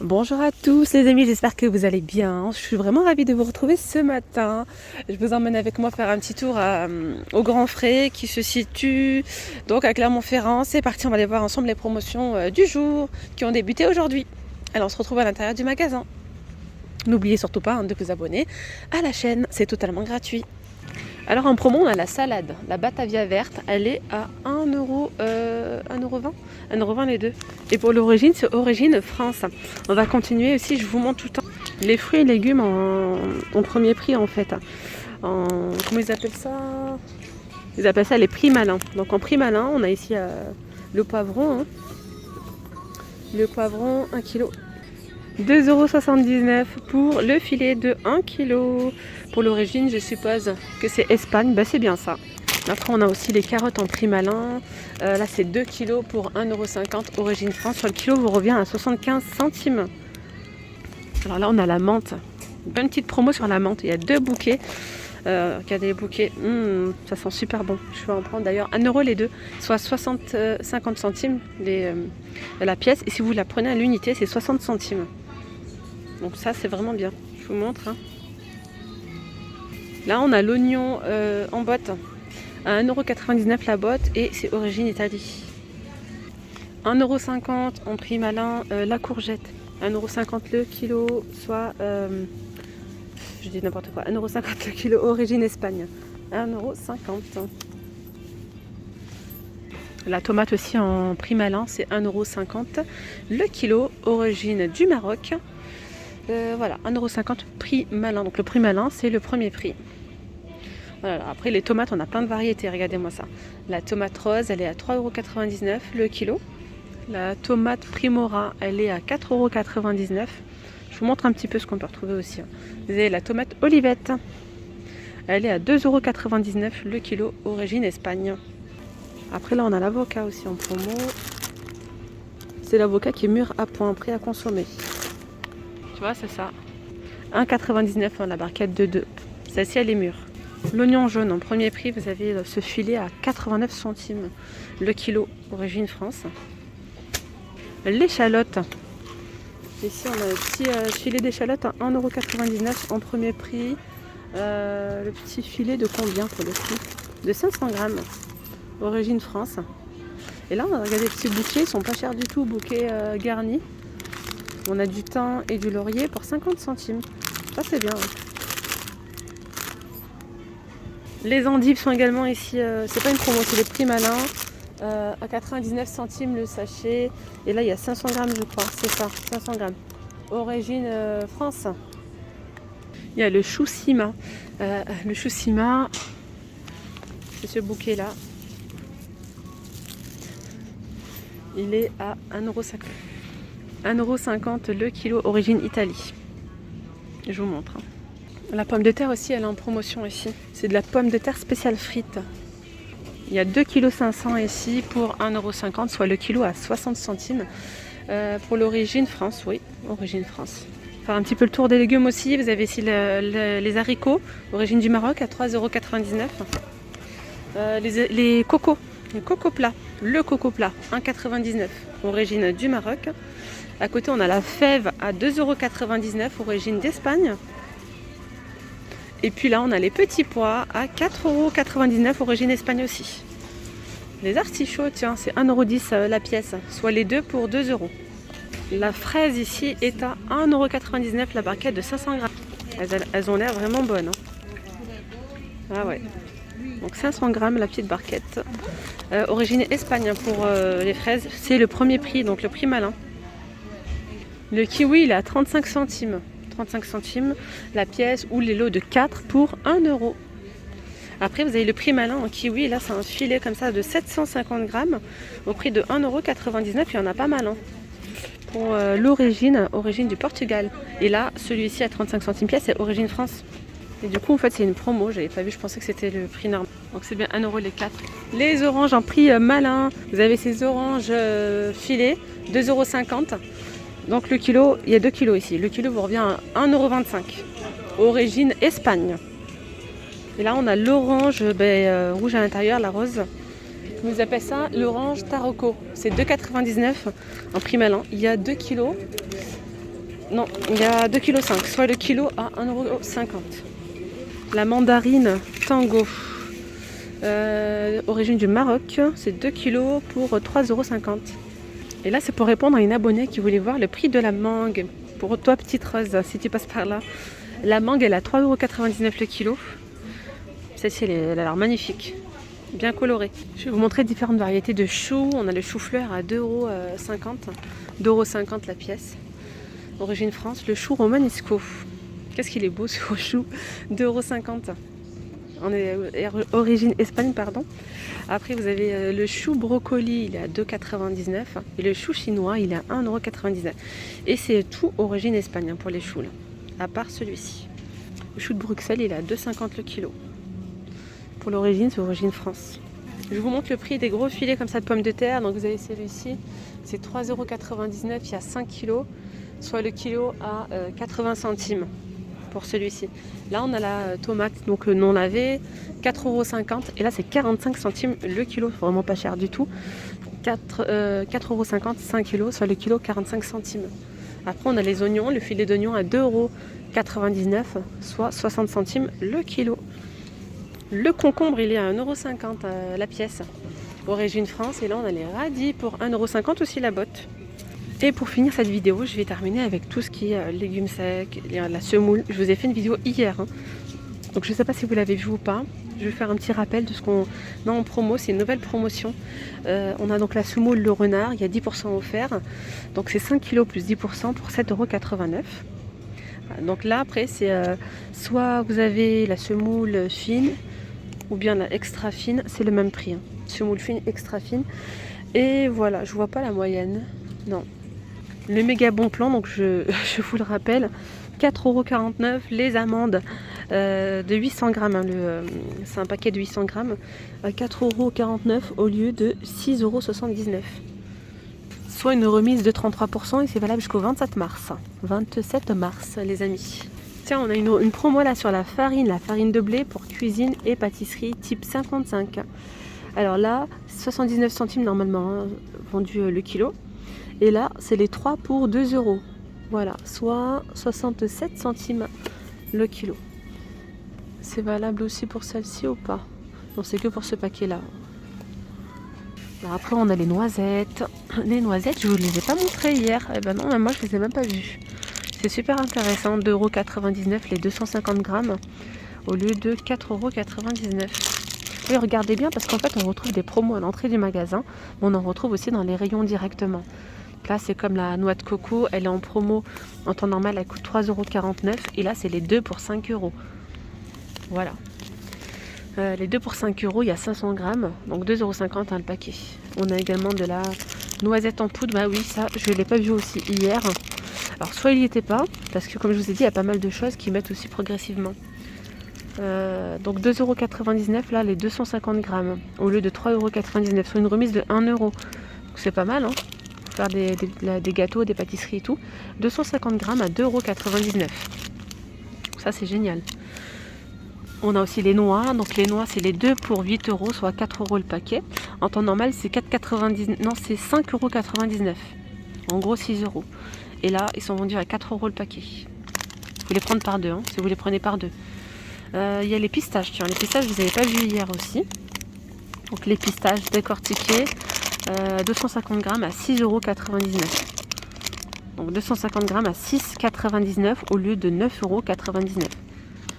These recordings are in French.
Bonjour à tous les amis, j'espère que vous allez bien. Je suis vraiment ravie de vous retrouver ce matin. Je vous emmène avec moi faire un petit tour au Grand Frais qui se situe donc à Clermont-Ferrand. C'est parti, on va aller voir ensemble les promotions du jour qui ont débuté aujourd'hui. Alors on se retrouve à l'intérieur du magasin. N'oubliez surtout pas de vous abonner à la chaîne, c'est totalement gratuit. Alors en promo, on a la salade, la Batavia verte, elle est à 1€, 1,20€, 1,20€ les deux. Et pour l'origine, c'est Origine France. On va continuer aussi, je vous montre tout le temps les fruits et légumes en premier prix en fait. Comment ils appellent ça? Ils appellent ça les prix malins. Donc en prix malin, on a ici le poivron. Le poivron, 1 kg. 2,79€ pour le filet de 1 kg. Pour l'origine, je suppose que c'est Espagne. C'est bien ça. Après, on a aussi les carottes en prix malin. Là, c'est 2 kg pour 1,50€ origine France. Sur le kilo, vous revient à 75 centimes. Alors là, on a la menthe. Une bonne petite promo sur la menthe. Il y a 2 bouquets. Regardez les bouquets. Ça sent super bon. Je vais en prendre d'ailleurs 1€ les deux. Soit 50 centimes la pièce. Et si vous la prenez à l'unité, c'est 60 centimes. Donc ça, c'est vraiment bien. Je vous montre. Là, on a l'oignon en botte à 1,99€ la botte et c'est origine Italie. 1,50€ en prix malin la courgette. 1,50€ le kilo, soit, je dis n'importe quoi, 1,50€ le kilo origine Espagne. 1,50€. La tomate aussi en prix malin, c'est 1,50€ le kilo origine du Maroc. Voilà, 1,50€ prix malin. Donc le prix malin, c'est le premier prix. Voilà, après les tomates, on a plein de variétés, regardez-moi ça. La tomate rose, elle est à 3,99€ le kilo. La tomate Primora, elle est à 4,99€. Je vous montre un petit peu ce qu'on peut retrouver aussi. Vous avez la tomate Olivette. Elle est à 2,99€ le kilo, origine Espagne. Après là, on a l'avocat aussi en promo. C'est l'avocat qui est mûr à point, prêt à consommer. Tu vois, c'est ça. 1,99€ la barquette de 2. Celle-ci, elle est mûre. L'oignon jaune en premier prix, vous avez ce filet à 89 centimes le kilo, origine France. L'échalote. Ici, on a un petit filet d'échalote à 1,99€ en premier prix. Le petit filet de combien pour le prix? De 500 grammes, origine France. Et là, on a regardé les petits bouquets, ils sont pas chers du tout, bouquets garnis. On a du thym et du laurier pour 50 centimes. Ça, c'est bien. Les endives sont également ici, c'est pas une promo, c'est les prix malins. À 99 centimes le sachet. Et là, il y a 500 grammes, je crois. C'est ça, 500 grammes. Origine France. Il y a le chou Sima. Le chou Sima, c'est ce bouquet-là. Il est à 1,50€. 1,50€ le kilo, origine Italie. Je vous montre. La pomme de terre aussi, elle est en promotion ici. C'est de la pomme de terre spéciale frite. Il y a 2,5 kg ici pour 1,50€, soit le kilo à 60 centimes. Pour l'origine France, oui, origine France. Faire un petit peu le tour des légumes aussi. Vous avez ici les haricots, origine du Maroc, à 3,99€. Les cocos, le coco plat, 1,99€, origine du Maroc. À côté, on a la fève à 2,99€, origine d'Espagne. Et puis là, on a les petits pois à 4,99€, origine Espagne aussi. Les artichauts, tiens, c'est 1,10€ la pièce, soit les deux pour 2€. La fraise ici est à 1,99€ la barquette de 500 grammes. Elles ont l'air vraiment bonnes. Ah ouais. Donc 500 grammes la petite barquette. Origine Espagne pour les fraises. C'est le premier prix, donc le prix malin. Le kiwi, il est à 35 centimes. 35 centimes la pièce ou les lots de 4 pour 1€. Après, vous avez le prix malin en kiwi. Là, c'est un filet comme ça de 750 grammes au prix de 1,99€. Il y en a pas mal. Pour l'origine, origine du Portugal. Et là, celui-ci à 35 centimes pièce, c'est origine France. Et du coup, en fait, c'est une promo. J'avais pas vu, je pensais que c'était le prix normal. Donc, c'est bien 1€ les 4. Les oranges en prix malin. Vous avez ces oranges filets, 2,50€. Donc le kilo, il y a 2 kilos ici. Le kilo vous revient à 1,25€. Origine Espagne. Et là on a l'orange rouge à l'intérieur, la rose. On nous appelle ça l'orange Taroko. C'est 2,99€ en prix malin. Il y a 2 kilos. Non, il y a 2,5 kg, soit le kilo à 1,50 €. La mandarine Tango, origine du Maroc, c'est 2 kg pour 3,50 €. Et là, c'est pour répondre à une abonnée qui voulait voir le prix de la mangue. Pour toi, petite Rose, si tu passes par là. La mangue, elle est à 3,99 € le kilo. Celle-ci, elle a l'air magnifique, bien colorée. Je vais vous montrer différentes variétés de choux. On a le chou-fleur à 2,50 €. 2,50 € la pièce. Origine France, le chou romanesco. Qu'est-ce qu'il est beau ce chou. 2,50 €. On est origine Espagne, pardon. Après, vous avez le chou brocoli, il est à 2,99 €. Et le chou chinois, il est à 1,99 €. Et c'est tout origine Espagne hein, pour les choux, là. À part celui-ci. Le chou de Bruxelles, il est à 2,50 € le kilo. Pour l'origine, c'est origine France. Je vous montre le prix des gros filets comme ça de pommes de terre. Donc vous avez celui-ci, c'est 3,99 €. Il y a 5 kilos, soit le kilo à 80 centimes pour celui-ci. Là, on a la tomate donc non lavée, 4,50 €. Et là, c'est 45 centimes le kilo. Vraiment pas cher du tout. 4,50 €, 5 kilos, soit le kilo 45 centimes. Après, on a les oignons, le filet d'oignon à 2,99 €, soit 60 centimes le kilo. Le concombre, il est à 1,50 € la pièce, origine France. Et là, on a les radis pour 1,50 € aussi la botte. Et pour finir cette vidéo, je vais terminer avec tout ce qui est légumes secs, la semoule. Je vous ai fait une vidéo hier, hein. Donc je ne sais pas si vous l'avez vu ou pas. Je vais faire un petit rappel de ce qu'on a en promo. C'est une nouvelle promotion. On a donc la semoule le renard, il y a 10% offert. Donc c'est 5 kg plus 10% pour 7,89 €. Donc là, après, c'est soit vous avez la semoule fine ou bien la extra fine. C'est le même prix, hein. Semoule fine, extra fine. Et voilà, je vois pas la moyenne. Non. Le méga bon plan, donc je vous le rappelle, 4,49 € les amandes de 800 grammes. Hein, c'est un paquet de 800 grammes à 4,49 € au lieu de 6,79 €. Soit une remise de 33% et c'est valable jusqu'au 27 mars. 27 mars, les amis. Tiens, on a une promo là sur la farine de blé pour cuisine et pâtisserie type 55. Alors là, 79 centimes normalement hein, vendu le kilo. Et là, c'est les 3 pour 2 €. Voilà, soit 67 centimes le kilo. C'est valable aussi pour celle-ci ou pas? Non, c'est que pour ce paquet-là. Après, on a les noisettes. Les noisettes, je ne vous les ai pas montrées hier. Eh ben non, même moi, je les ai même pas vues. C'est super intéressant. 2,99 € les 250 grammes au lieu de 4,99 €. Oui, regardez bien parce qu'en fait, on retrouve des promos à l'entrée du magasin. Mais on en retrouve aussi dans les rayons directement. Là, c'est comme la noix de coco, elle est en promo. En temps normal, elle coûte 3,49 €. Et là, c'est les 2 pour 5 €. Voilà. Les 2 pour 5 €, il y a 500 grammes. Donc 2,50 € hein, le paquet. On a également de la noisette en poudre. Bah oui, ça, je ne l'ai pas vu aussi hier. Alors, soit il n'y était pas, parce que comme je vous ai dit, il y a pas mal de choses qui mettent aussi progressivement. Donc 2,99 € là, les 250 grammes. Au lieu de 3,99 €. Soit une remise de 1 €. Donc c'est pas mal, hein. Faire des gâteaux, des pâtisseries et tout. 250 grammes à 2,99 €. Ça, c'est génial. On a aussi les noix. Donc les noix, c'est les 2 pour 8 €, soit 4 € le paquet. En temps normal, c'est 4,99 €. Non, c'est 5,99 €. En gros, 6 €. Et là, ils sont vendus à 4 € le paquet. Vous les prendre par deux, hein, si vous les prenez par deux. Il y a les pistaches. Tiens, les pistaches, vous n'avez pas vu hier aussi. Donc les pistaches décortiquées. 250 grammes à 6,99 €. Donc 250 grammes à 6,99 € au lieu de 9,99 €.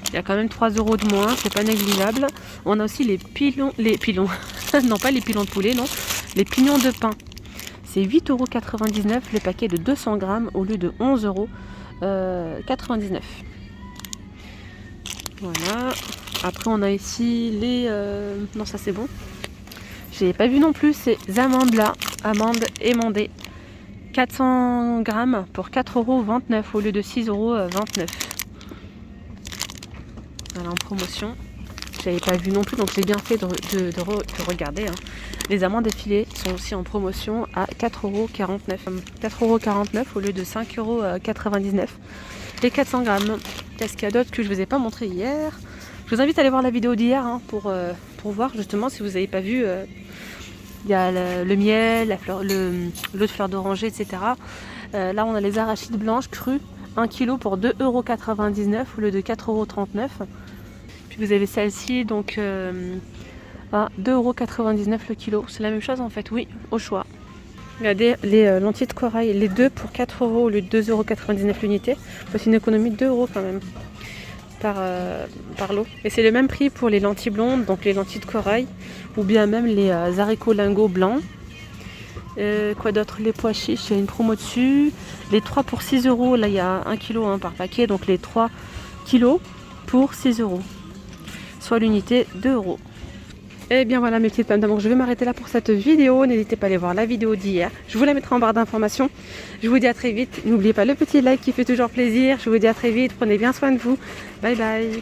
Il y a quand même 3 € de moins, c'est pas négligeable. On a aussi les pilons, non pas les pilons de poulet, non, les pignons de pain. C'est 8,99 € le paquet de 200 grammes au lieu de 11,99 €. Voilà. Après on a ici les... Non, ça c'est bon. Je n'ai pas vu non plus ces amandes là, amandes émondées. 400 grammes pour 4,29 € au lieu de 6,29 €. Voilà, en promotion. Je n'avais pas vu non plus, donc j'ai bien fait de regarder. Hein. Les amandes effilées sont aussi en promotion à 4,49 €. 4,49 € au lieu de 5,99 €. Les 400 grammes. Qu'est-ce qu'il y a d'autre que je ne vous ai pas montré hier? Je vous invite à aller voir la vidéo d'hier hein, pour voir justement si vous n'avez pas vu. Il y a le miel, l'eau de fleur d'oranger, etc. Là, on a les arachides blanches crues 1 kg pour 2,99 € au lieu de 4,39 €. Puis vous avez celle-ci, donc à 2,99 € le kilo. C'est la même chose en fait, oui, au choix. Regardez les lentilles de corail, les deux pour 4 € au lieu de 2,99 € l'unité. C'est une économie de 2 € quand même par lot. Et c'est le même prix pour les lentilles blondes, donc les lentilles de corail, ou bien même les haricots lingots blancs. Quoi d'autre? Les pois chiches, il y a une promo dessus. Les 3 pour 6 €, là il y a 1 kg par paquet, donc les 3 kilos pour 6 €. Soit l'unité 2 €. Et bien voilà mes petites pommes d'amour, je vais m'arrêter là pour cette vidéo. N'hésitez pas à aller voir la vidéo d'hier. Je vous la mettrai en barre d'informations. Je vous dis à très vite. N'oubliez pas le petit like qui fait toujours plaisir. Je vous dis à très vite. Prenez bien soin de vous. Bye bye.